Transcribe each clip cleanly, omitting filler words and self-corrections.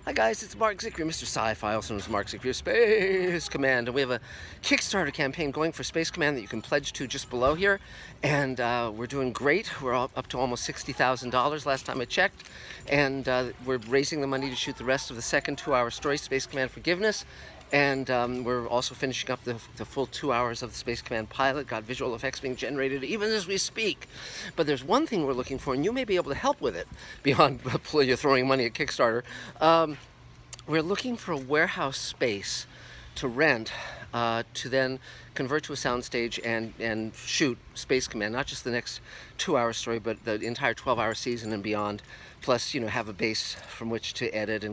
Hi guys, it's Mark Zickery, Mr. Sci-Fi, also known as Mark Zickery of Space Command, and we have a Kickstarter campaign going for Space Command that you can pledge to just below here, and we're doing great. We're up to almost $60,000 last time I checked, and we're raising the money to shoot the rest of the second 2-hour story, Space Command Forgiveness, and we're also finishing up the full 2 hours of the Space Command pilot. Got visual effects being generated even as we speak. But there's one thing we're looking for, and you may be able to help with it, beyond you're throwing money at Kickstarter. We're looking for a warehouse space to rent to then convert to a soundstage and shoot Space Command, not just the next 2-hour story, but the entire 12-hour season and beyond. Plus, have a base from which to edit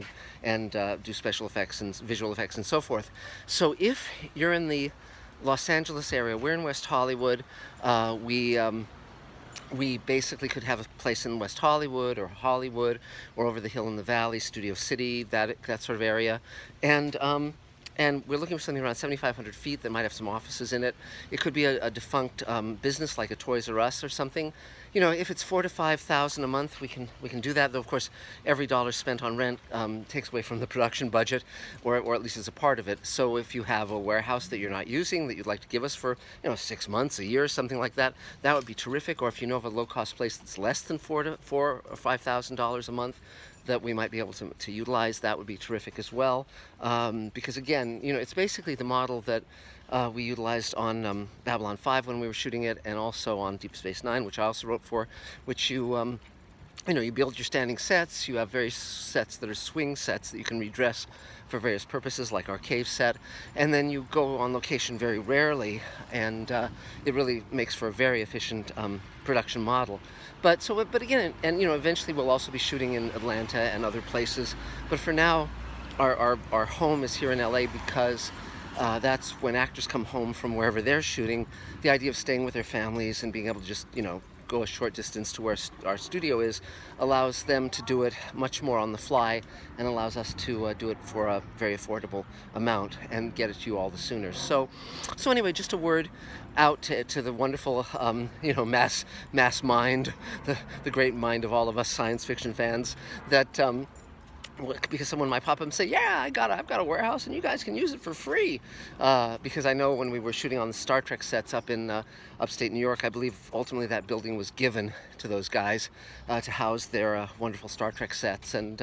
and do special effects and visual effects and so forth. So if you're in the Los Angeles area, we're in West Hollywood. We basically could have a place in West Hollywood or over the hill in the Valley, Studio City, that sort of area. And we're looking for something around 7,500 feet that might have some offices in it. It could be a defunct business like a Toys R Us or something. If it's $4,000 to $5,000 a month, we can do that. Though of course, every dollar spent on rent takes away from the production budget, or at least is a part of it. So if you have a warehouse that you're not using that you'd like to give us for 6 months, a year, something like that, that would be terrific. Or if you know of a low-cost place that's less than $4,000 or $5,000 a month that we might be able to utilize, that would be terrific as well. Because again, it's basically the model that we utilized on Babylon 5 when we were shooting it, and also on Deep Space Nine, which I also wrote for, which you build your standing sets. You have various sets that are swing sets that you can redress for various purposes, like our cave set, and then you go on location very rarely, and it really makes for a very efficient production model. But again, and eventually we'll also be shooting in Atlanta and other places. But for now, our home is here in LA because that's when actors come home from wherever they're shooting. The idea of staying with their families and being able to just go a short distance to where our studio is allows them to do it much more on the fly, and allows us to do it for a very affordable amount and get it to you all the sooner. So anyway, just a word out to the wonderful mass mind, the great mind of all of us science fiction fans, that because someone might pop up and say, yeah, I've got a warehouse and you guys can use it for free. Because I know when we were shooting on the Star Trek sets up in upstate New York, I believe ultimately that building was given to those guys to house their wonderful Star Trek sets. And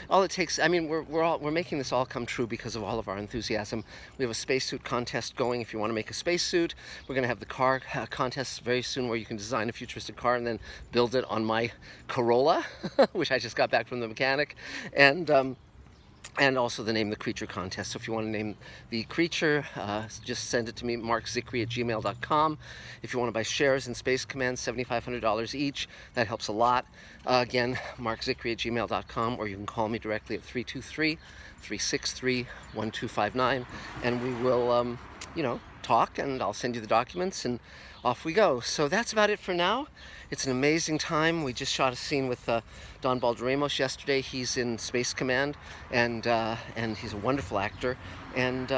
all it takes, we're making this all come true because of all of our enthusiasm. We have a spacesuit contest going. If you want to make a spacesuit, we're going to have the car contest very soon, where you can design a futuristic car and then build it on my Corolla, which I just got back from the mechanic. And also the Name the Creature contest. So if you want to name the creature, just send it to me, markzickery@gmail.com. If you want to buy shares in Space Command, $7,500 each. That helps a lot. Again, markzickery@gmail.com, or you can call me directly at 323-363-1259, and we will, talk, and I'll send you the documents, and off we go. So that's about it for now. It's an amazing time. We just shot a scene with Don Balderramos yesterday. He's in Space Command, and he's a wonderful actor. And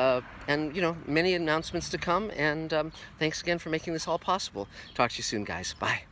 many announcements to come. And thanks again for making this all possible. Talk to you soon, guys. Bye.